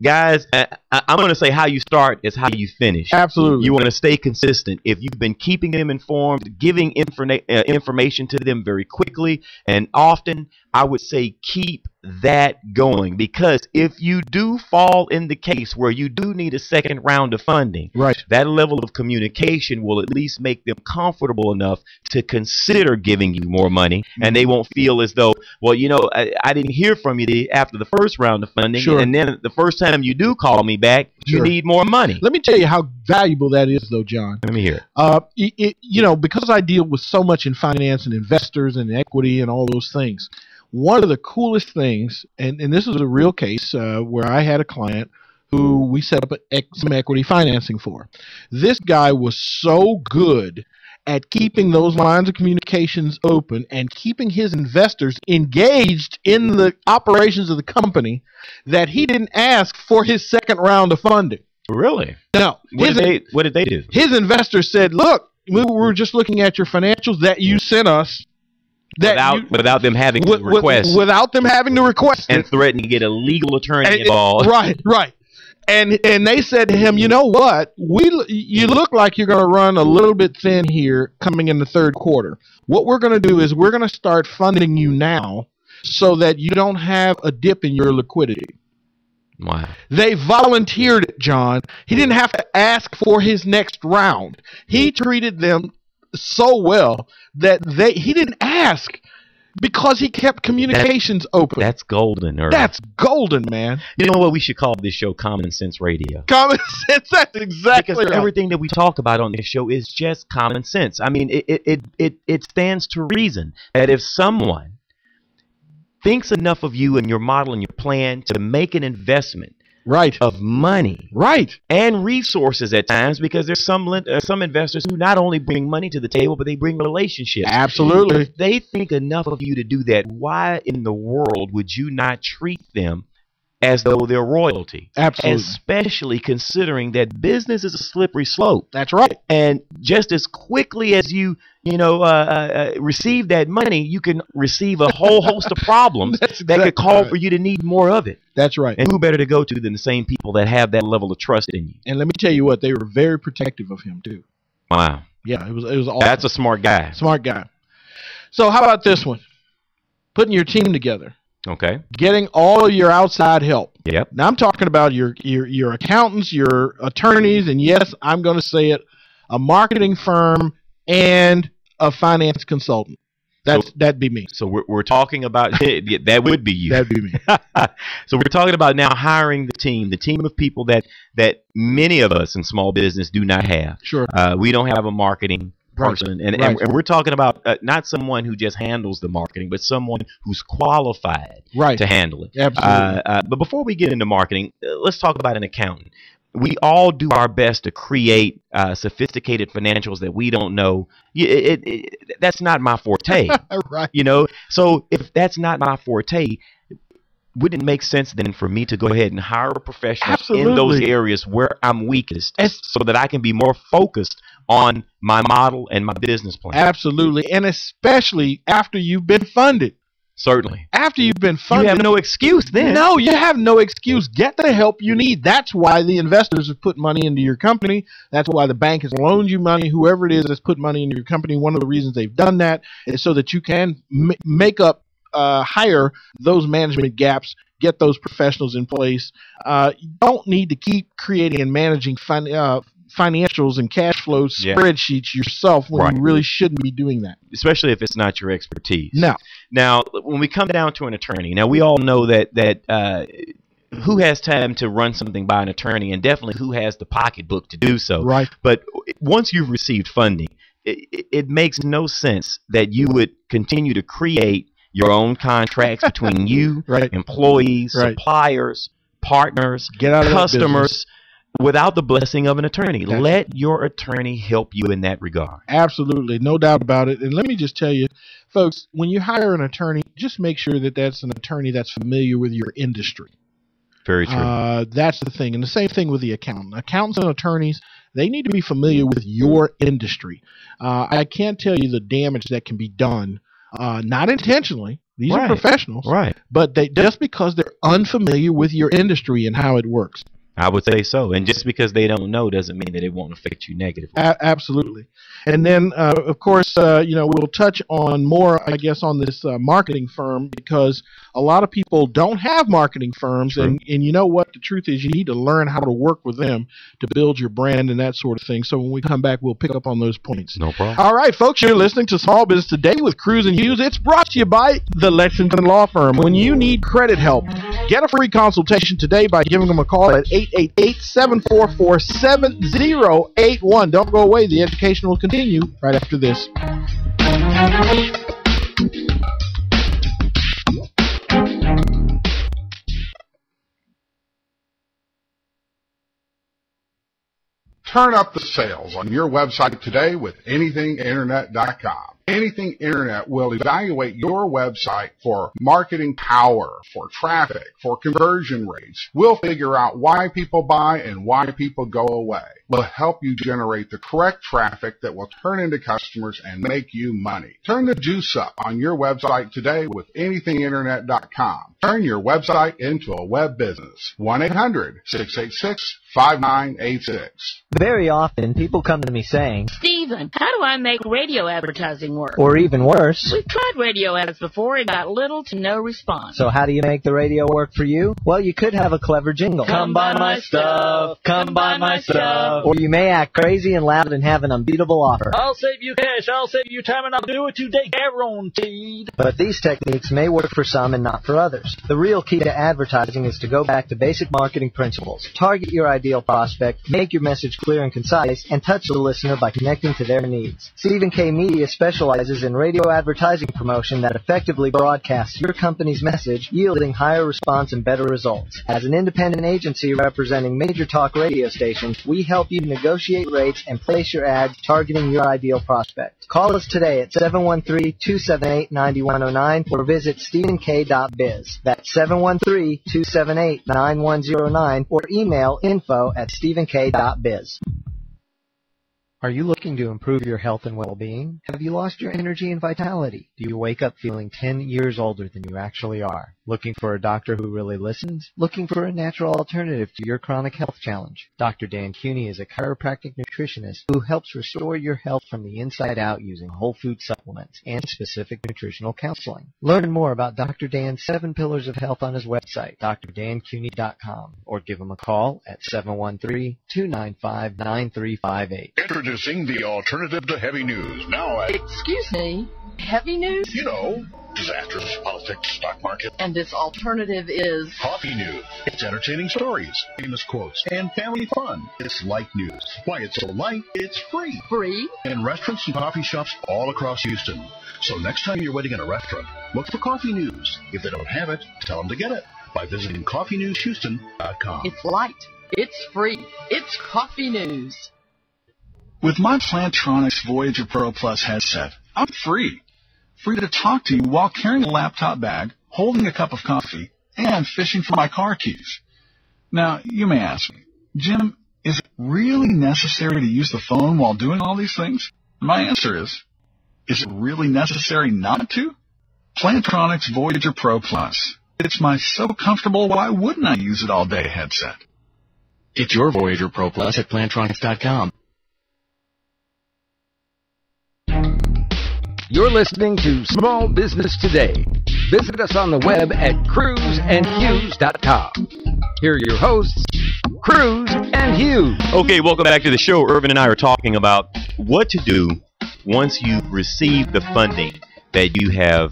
Guys, I'm going to say how you start is how you finish. Absolutely. You want to stay consistent. If you've been keeping them informed, giving information to them very quickly and often, I would say keep that going, because if you do fall in the case where you do need a second round of funding, that level of communication will at least make them comfortable enough to consider giving you more money, and they won't feel as though, well, I didn't hear from you after the first round of funding, and then the first time you do call me back, you need more money. Let me tell you how valuable that is, though, John. Let me hear it. Because I deal with so much in finance and investors and equity and all those things, one of the coolest things, and this is a real case where I had a client who we set up some equity financing for. This guy was so good at keeping those lines of communications open and keeping his investors engaged in the operations of the company that he didn't ask for his second round of funding. Really? No. What did they do? His investors said, look, we were just looking at your financials that you sent us. Without them having to request. Without them having to request and threaten to get a legal attorney involved. Right. And they said to him, you know what? You look like you're going to run a little bit thin here coming in the third quarter. What we're going to do is we're going to start funding you now so that you don't have a dip in your liquidity. Wow. They volunteered it, John. He didn't have to ask for his next round. He treated them so well that he didn't ask because he kept communications open. That's golden, Earl. That's golden, man. You know what? We should call this show Common Sense Radio. Common sense. That's exactly because right. Everything that we talk about on this show is just common sense. I mean, it stands to reason that if someone thinks enough of you and your model and your plan to make an investment of money and resources at times, because there's some investors who not only bring money to the table, but they bring relationships. Absolutely. If they think enough of you to do that, why in the world would you not treat them as though they're royalty? Absolutely. Especially considering that business is a slippery slope. That's right. And just as quickly as you receive that money, you can receive a whole host of problems that could call for you to need more of it. That's right. And who better to go to than the same people that have that level of trust in you? And let me tell you what, they were very protective of him too. Wow. Yeah, it was awesome. That's a smart guy. Smart guy. So how about this one? Putting your team together. Okay. Getting all of your outside help. Yep. Now I'm talking about your accountants, your attorneys, and yes, I'm going to say it, a marketing firm and a finance consultant. That'd be me. So we're talking about that would be you. That'd be me. So we're talking about now hiring the team of people that many of us in small business do not have. Sure. We don't have a marketing person, and we're talking about not someone who just handles the marketing, but someone who's qualified to handle it. Absolutely. But before we get into marketing, let's talk about an accountant. We all do our best to create sophisticated financials that we don't know. That's not my forte. Right. So if that's not my forte, wouldn't it make sense then for me to go ahead and hire a professional Absolutely. in those areas where I'm weakest so that I can be more focused on my model and my business plan? Absolutely. And especially after you've been funded. Certainly. After you've been funded. You have no excuse then. No, you have no excuse. Get the help you need. That's why the investors have put money into your company. That's why the bank has loaned you money. Whoever it is that's put money into your company, one of the reasons they've done that is so that you can hire those management gaps, get those professionals in place. You don't need to keep creating and managing financials and cash flow spreadsheets yourself when you really shouldn't be doing that. Especially if it's not your expertise. No. Now, when we come down to an attorney, now we all know that who has time to run something by an attorney, and definitely who has the pocketbook to do so. Right. But once you've received funding, it makes no sense that you would continue to create your own contracts between you, employees, suppliers, partners, customers, without the blessing of an attorney. Let your attorney help you in that regard. Absolutely. No doubt about it. And let me just tell you, folks, when you hire an attorney, just make sure that that's an attorney that's familiar with your industry. Very true. That's the thing. And the same thing with the accountant. Accountants and attorneys, they need to be familiar with your industry. I can't tell you the damage that can be done, not intentionally. These are professionals. Right. But just because they're unfamiliar with your industry and how it works. I would say so. And just because they don't know doesn't mean that it won't affect you negatively. Absolutely. And then, of course, we'll touch on more, I guess, on this marketing firm, because a lot of people don't have marketing firms. And you know what? The truth is you need to learn how to work with them to build your brand and that sort of thing. So when we come back, we'll pick up on those points. No problem. All right, folks, you're listening to Small Business Today with Cruz and Hughes. It's brought to you by the Lexington Law Firm. When you need credit help, get a free consultation today by giving them a call at 888-744-7081. Don't go away. The education will continue right after this. Turn up the sales on your website today with anythinginternet.com. Anything Internet will evaluate your website for marketing power, for traffic, for conversion rates. We'll figure out why people buy and why people go away. We'll help you generate the correct traffic that will turn into customers and make you money. Turn the juice up on your website today with anythinginternet.com. Turn your website into a web business. 1-800-686-5986. Very often, people come to me saying, Stephen, how do I make radio advertising work? Or even worse, We've tried radio ads before and got little to no response. So how do you make the radio work for you? Well, you could have a clever jingle. Come buy my stuff. Come buy my stuff. Or you may act crazy and loud and have an unbeatable offer. I'll save you cash, I'll save you time, and I'll do it today, guaranteed. But these techniques may work for some and not for others. The real key to advertising is to go back to basic marketing principles. Target your ideal prospect, make your message clear and concise, and touch the listener by connecting to their needs. Stephen K. Media specializes in radio advertising promotion that effectively broadcasts your company's message, yielding higher response and better results. As an independent agency representing major talk radio stations, we help you negotiate rates and place your ad targeting your ideal prospect. Call us today at 713-278-9109 or visit stephenk.biz. That's 713-278-9109 or email info@stephenk.biz. Are you looking to improve your health and well-being? Have you lost your energy and vitality? Do you wake up feeling 10 years older than you actually are? Looking for a doctor who really listens? Looking for a natural alternative to your chronic health challenge? Dr. Dan Cuny is a chiropractic nutritionist who helps restore your health from the inside out using whole food supplements and specific nutritional counseling. Learn more about Dr. Dan's 7 Pillars of Health on his website, drdancuny.com, or give him a call at 713-295-9358. Introducing the alternative to heavy news. Now, Excuse me, heavy news? you know, disasters, politics, stock market. And this alternative is... Coffee news. It's entertaining stories, famous quotes, and family fun. It's light news. Why it's so light, it's free. Free? In restaurants and coffee shops all across Houston. So next time you're waiting in a restaurant, look for coffee news. If they don't have it, tell them to get it by visiting coffeenewshouston.com. It's light. It's free. It's coffee news. With my Plantronics Voyager Pro Plus headset, I'm free. Free to talk to you while carrying a laptop bag, holding a cup of coffee, and fishing for my car keys. Now, you may ask me, Jim, is it really necessary to use the phone while doing all these things? My answer is it really necessary not to? Plantronics Voyager Pro Plus. It's my so comfortable, why wouldn't I use it all day headset. Get your Voyager Pro Plus at Plantronics.com. You're listening to Small Business Today. Visit us on the web at cruiseandhughes.com. Here are your hosts, Cruz and Hughes. Okay, welcome back to the show. Irvin and I are talking about what to do once you've received the funding that you have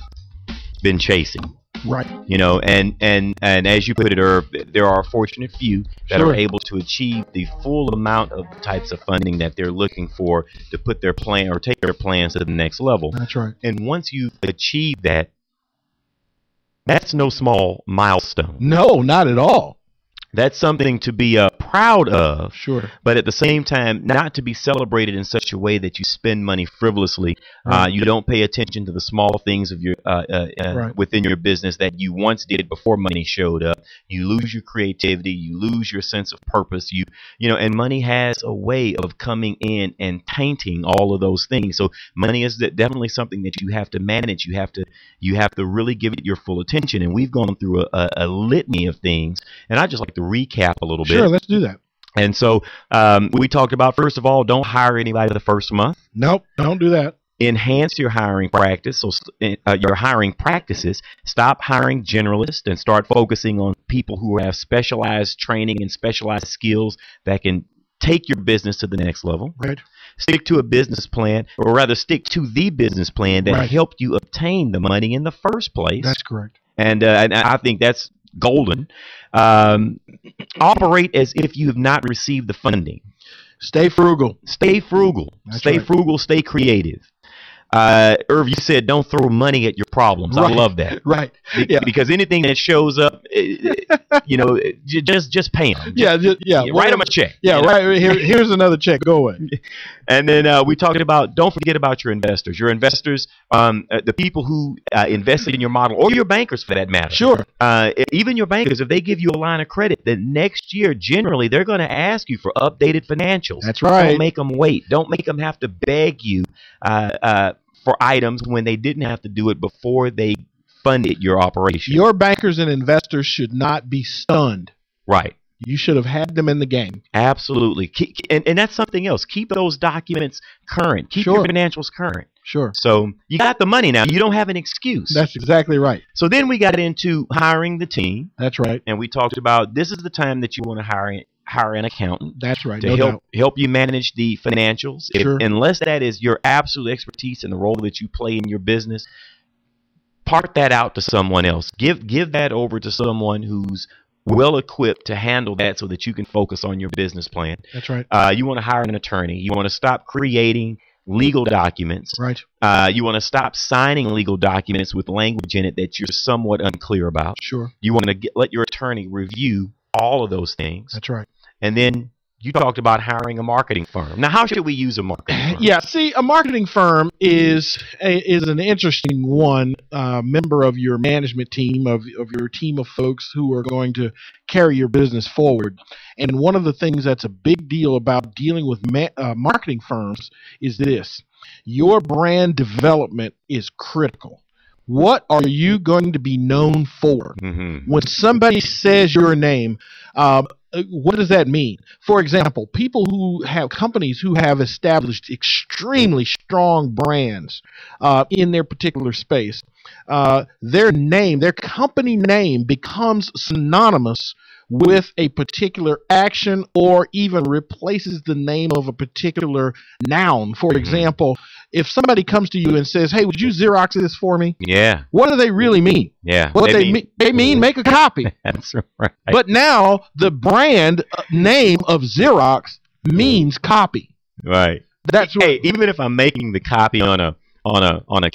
been chasing. Right. You know, and as you put it, Irv, there are a fortunate few that Sure. are able to achieve the full amount of the types of funding that they're looking for to put their plan or take their plans to the next level. That's right. And once you've achieved that, that's no small milestone. No, not at all. That's something to be proud of. Sure. But at the same time, not to be celebrated in such a way that you spend money frivolously. Right. You don't pay attention to the small things of your Right. within your business that you once did before money showed up. You lose your creativity. You lose your sense of purpose. You know, and money has a way of coming in and tainting all of those things. So money is definitely something that you have to manage. You have to really give it your full attention. And we've gone through a litany of things. And I just like to recap a little bit. Sure, let's do that. And so we talked about, first of all, don't hire anybody the first month. Nope, don't do that. Enhance your hiring practice, so your hiring practices. Stop hiring generalists and start focusing on people who have specialized training and specialized skills that can take your business to the next level. Right. Stick to a business plan, or rather stick to the business plan that Right. helped you obtain the money in the first place. That's correct. And I think that's golden. Operate as if you have not received the funding. Stay frugal. Stay frugal. That's Stay right. frugal. Stay creative. Irv, you said don't throw money at your problems. Right. I love that. Right. Yeah. Because anything that shows up, you know, just pay them. Yeah. Write them a check. Yeah. you know? Right. Here's another check. Go away. And then we talked about, don't forget about your investors. Your investors, the people who invested in your model, or your bankers for that matter. Sure. Even your bankers, if they give you a line of credit, then next year, generally, they're going to ask you for updated financials. That's right. Don't make them wait. Don't make them have to beg you for items when they didn't have to do it before they funded your operation. Your bankers and investors should not be stunned. Right. You should have had them in the game. Absolutely. And that's something else. Keep those documents current. Keep your financials current. Sure. So you got the money now. You don't have an excuse. That's exactly right. So then we got into hiring the team. That's right. And we talked about this is the time that you want to hire an accountant. That's right. To help you manage the financials. Sure. Unless that is your absolute expertise in the role that you play in your business, part that out to someone else. Give that over to someone who's well equipped to handle that so that you can focus on your business plan. That's right. You want to hire an attorney. You want to stop creating legal documents. Right. You want to stop signing legal documents with language in it that you're somewhat unclear about. Sure. You want to let your attorney review all of those things. That's right. And then you talked about hiring a marketing firm. Now, how should we use a marketing firm? Yeah, see, a marketing firm is an interesting one, member of your management team, of your team of folks who are going to carry your business forward. And one of the things that's a big deal about dealing with marketing firms is this. Your brand development is critical. What are you going to be known for? Mm-hmm. When somebody says your name, what does that mean? For example, people who have companies who have established extremely strong brands in their particular space, their name, their company name becomes synonymous with a particular action or even replaces the name of a particular noun. For example, if somebody comes to you and says, hey, would you Xerox this for me? Yeah. What do they really mean? Yeah. What they mean make a copy. That's right. But now the brand name of Xerox means copy. Right. Hey, even if I'm making the copy on a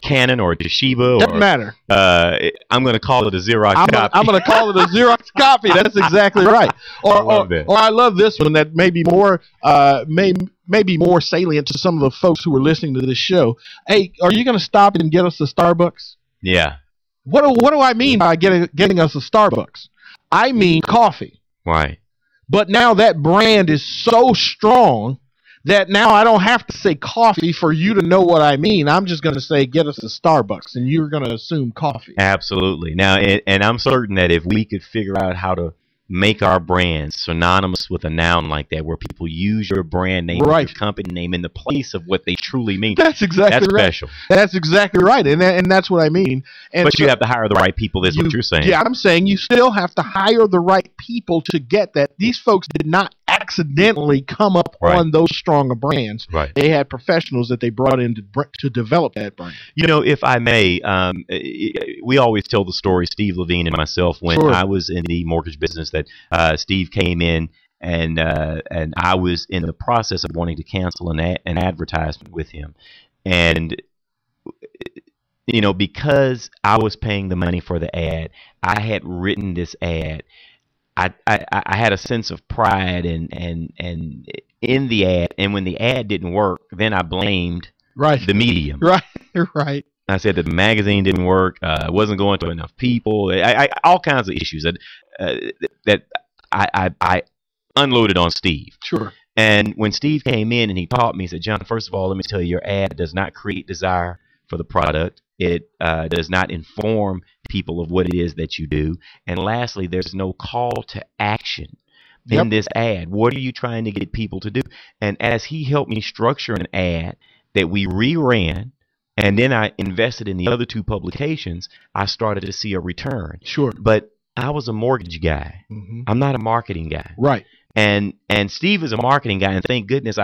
Canon or a Toshiba, doesn't matter. I'm going to call it a Xerox copy. I'm going to call it a Xerox copy. That's exactly right. Or I love this one that may be more more salient to some of the folks who are listening to this show. Hey, are you going to stop and get us a Starbucks? Yeah. What do I mean by getting us a Starbucks? I mean coffee. Right. But now that brand is so strong that now I don't have to say coffee for you to know what I mean. I'm just going to say, get us a Starbucks, and you're going to assume coffee. Absolutely. Now, and I'm certain that if we could figure out how to make our brands synonymous with a noun like that, where people use your brand name, right, your company name in the place of what they truly mean. That's exactly right. Special. That's exactly right, and that's what I mean. And but you have to hire the right people. Is what you're saying. Yeah, I'm saying you still have to hire the right people to get that. These folks did not accidentally come up on those stronger brands. Right. They had professionals that they brought in to develop that brand. You know, if I may, we always tell the story, Steve Levine and myself, when I was in the mortgage business, that Steve came in and I was in the process of wanting to cancel an advertisement with him. And, you know, because I was paying the money for the ad, I had written this ad. I had a sense of pride and in the ad, and when the ad didn't work, then I blamed the medium. Right. I said that the magazine didn't work. It wasn't going to enough people. All kinds of issues that I unloaded on Steve. Sure. And when Steve came in and he taught me, he said, John, first of all, let me tell you, your ad does not create desire for the product. It does not inform people of what it is that you do. And lastly, there's no call to action in this ad. What are you trying to get people to do? And as he helped me structure an ad that we reran, and then I invested in the other two publications, I started to see a return. Sure. But I was a mortgage guy. Mm-hmm. I'm not a marketing guy. Right. And Steve is a marketing guy, and thank goodness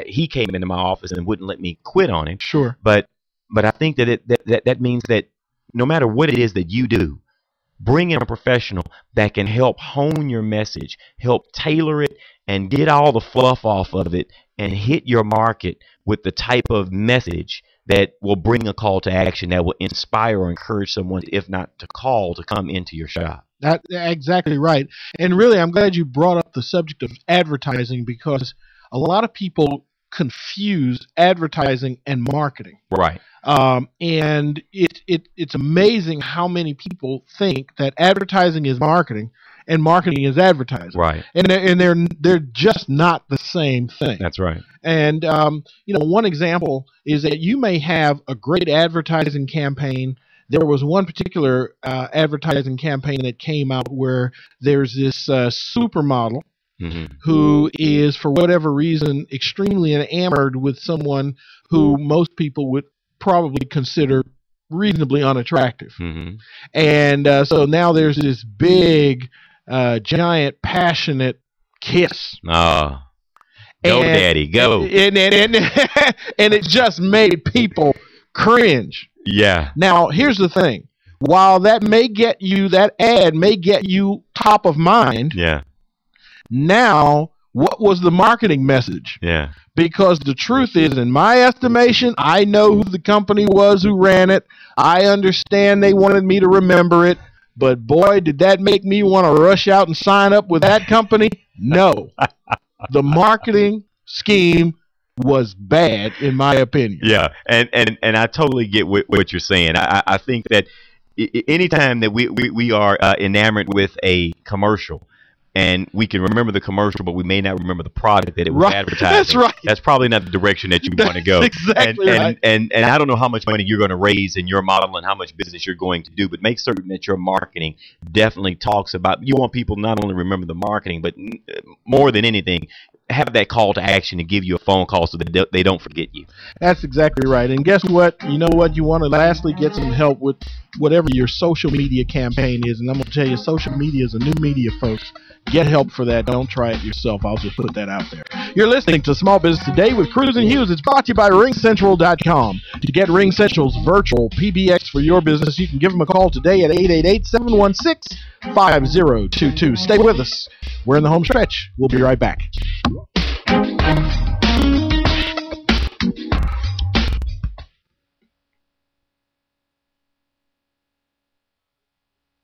he came into my office and wouldn't let me quit on him. Sure. But I think that means that no matter what it is that you do, bring in a professional that can help hone your message, help tailor it, and get all the fluff off of it, and hit your market with the type of message that will bring a call to action, that will inspire or encourage someone, if not to call, to come into your shop. That's exactly right. And really, I'm glad you brought up the subject of advertising, because a lot of people confuse advertising and marketing. Right. And it's amazing how many people think that advertising is marketing and marketing is advertising. Right. And they're just not the same thing. That's right. And you know, one example is that you may have a great advertising campaign. There was one particular advertising campaign that came out where there's this supermodel who is, for whatever reason, extremely enamored with someone who most people would probably consider reasonably unattractive. And so now there's this big, giant, passionate kiss. Go, daddy, go. And it just made people cringe. Yeah. Now, here's the thing. While that ad may get you top of mind. Yeah. Now, what was the marketing message? Yeah. Because the truth is, in my estimation, I know who the company was who ran it. I understand they wanted me to remember it. But boy, did that make me want to rush out and sign up with that company? No. The marketing scheme was bad, in my opinion. Yeah, and I totally get what you're saying. I think that anytime that we are enamored with a commercial, and we can remember the commercial, but we may not remember the product that it was advertising. That's right. That's probably not the direction that you want to go. Exactly right. And I don't know how much money you're going to raise in your model and how much business you're going to do, but make certain that your marketing definitely talks about, you want people not only remember the marketing, but more than anything, have that call to action to give you a phone call so that they don't forget you. That's exactly right. And guess what? You know what? You want to lastly get some help with whatever your social media campaign is. And I'm going to tell you, social media is a new media, folks. Get help for that. Don't try it yourself. I'll just put that out there. You're listening to Small Business Today with Cruz and Hughes. It's brought to you by RingCentral.com. To get RingCentral's virtual PBX for your business, you can give them a call today at 888-716-5022. Stay with us. We're in the home stretch. We'll be right back.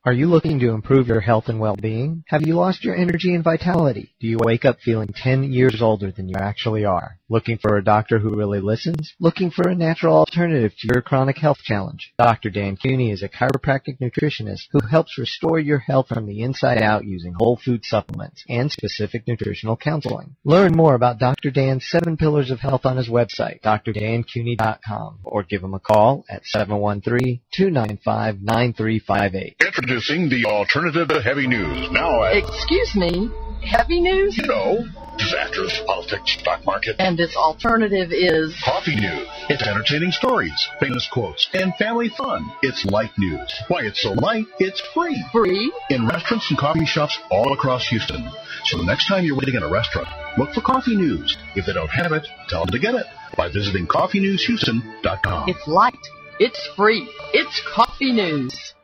Are you looking to improve your health and well-being? Have you lost your energy and vitality? Do you wake up feeling 10 years older than you actually are? Looking for a doctor who really listens? Looking for a natural alternative to your chronic health challenge? Dr. Dan Cooney is a chiropractic nutritionist who helps restore your health from the inside out using whole food supplements and specific nutritional counseling. Learn more about Dr. Dan's 7 Pillars of Health on his website, drdancooney.com, or give him a call at 713-295-9358. Introducing the alternative to heavy news. Now, Excuse me, heavy news? you know, disasters, politics, stock market. And its alternative is Coffee news. It's entertaining stories, famous quotes, and family fun. It's light news. Why it's so light, it's free. free. In restaurants and coffee shops all across Houston. So the next time you're waiting in a restaurant, look for coffee news. If they don't have it, tell them to get it by visiting coffeenewshouston.com. It's light. It's free. It's coffee news.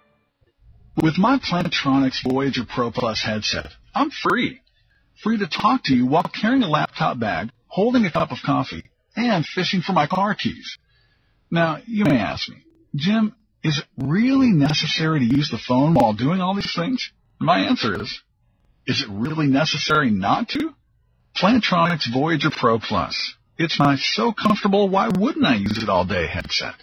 With my Plantronics Voyager Pro Plus headset, I'm free. Free to talk to you while carrying a laptop bag, holding a cup of coffee, and fishing for my car keys. Now, you may ask me, Jim, is it really necessary to use the phone while doing all these things? My answer is it really necessary not to? Plantronics Voyager Pro Plus. It's my so comfortable, why wouldn't I use it all day headset.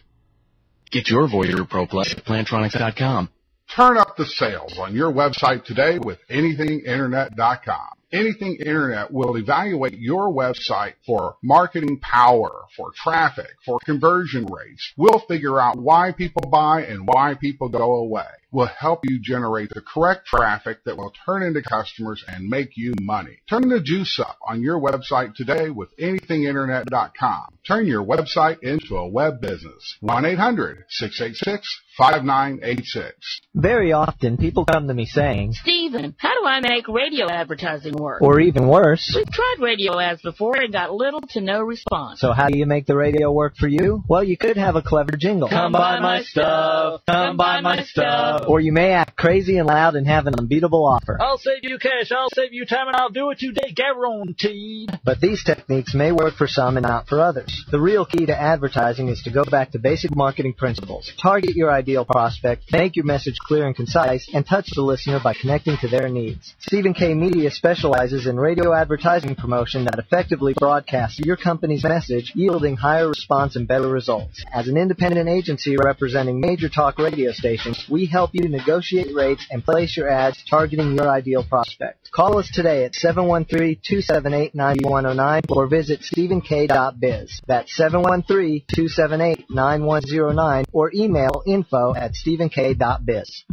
Get your Voyager Pro Plus at Plantronics.com. Turn up the sales on your website today with anythinginternet.com. Anything Internet will evaluate your website for marketing power, for traffic, for conversion rates. We'll figure out why people buy and why people go away. We'll help you generate the correct traffic that will turn into customers and make you money. Turn the juice up on your website today with anythinginternet.com. Turn your website into a web business. 1-800-686-5986. Very often, people come to me saying, Stephen, how do I make radio advertising work? or even worse, We've tried radio ads before and got little to no response. so how do you make the radio work for you? Well, you could have a clever jingle. Come buy my stuff. Come buy my stuff. Or you may act crazy and loud and have an unbeatable offer. I'll save you cash, I'll save you time, and I'll do it today, guaranteed. But these techniques may work for some and not for others. The real key to advertising is to go back to basic marketing principles. Target your ideal prospect, make your message clear and concise, and touch the listener by connecting to their needs. Stephen K. Media specializes in radio advertising promotion that effectively broadcasts your company's message, yielding higher response and better results. As an independent agency representing major talk radio stations, we help you negotiate rates and place your ads targeting your ideal prospect. Call us today at 713-278-9109 or visit stephenk.biz. That's 713-278-9109 or email info@stephenk.biz.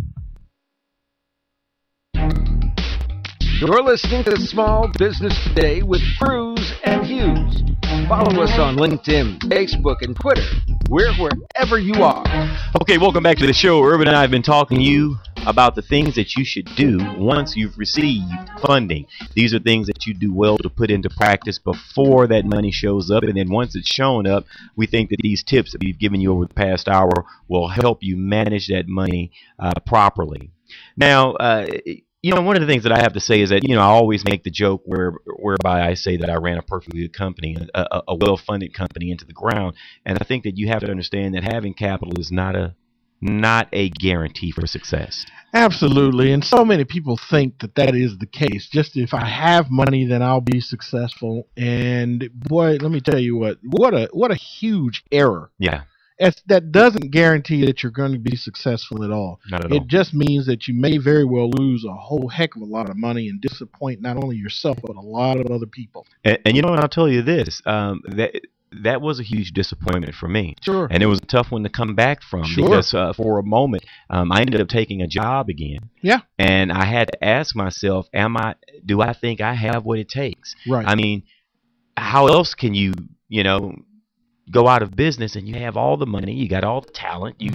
You're listening to Small Business Today with Cruz and Hughes. Follow us on LinkedIn, Facebook, and Twitter. We're wherever you are. Okay, welcome back to the show. Urban and I have been talking to you about the things that you should do once you've received funding. These are things that you do well to put into practice before that money shows up. And then once it's shown up, we think that these tips that we've given you over the past hour will help you manage that money properly. Now, you know, one of the things that I have to say is that, you know, I always make the joke whereby I say that I ran a perfectly good company, a well-funded company into the ground. And I think that you have to understand that having capital is not a guarantee for success. Absolutely, and so many people think that is the case. Just if I have money, then I'll be successful. And boy, let me tell you what a huge error. Yeah. That doesn't guarantee that you're going to be successful at all. Not at all. It just means that you may very well lose a whole heck of a lot of money and disappoint not only yourself but a lot of other people. And you know what, I'll tell you this, that was a huge disappointment for me. Sure. And it was a tough one to come back from. Sure. Because for a moment, I ended up taking a job again. Yeah. And I had to ask myself, do I think I have what it takes? Right. I mean, how else can you go out of business and you have all the money, you got all the talent, you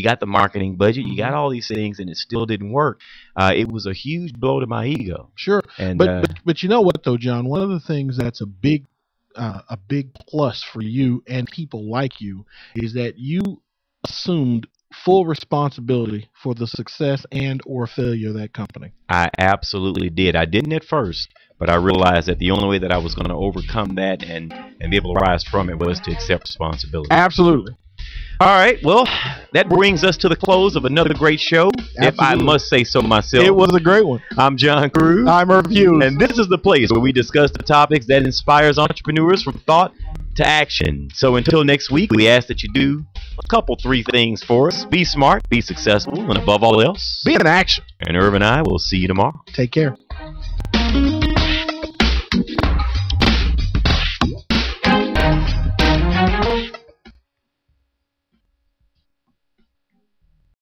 got the marketing budget, you got all these things, and it still didn't work. It was a huge blow to my ego. Sure. And, but you know what though, John? One of the things that's a big plus for you and people like you is that you assumed full responsibility for the success and or failure of that company. I absolutely did. I didn't at first, but I realized that the only way that I was going to overcome that and be able to rise from it was to accept responsibility. Absolutely. All right, well, that brings us to the close of another great show, if I must say so myself. It was a great one. I'm John Cruz. I'm Irv Hughes. And this is the place where we discuss the topics that inspires entrepreneurs from thought to action. So until next week, we ask that you do a couple, 3 things for us. Be smart, be successful, and above all else, be in action. And Irv and I will see you tomorrow. Take care.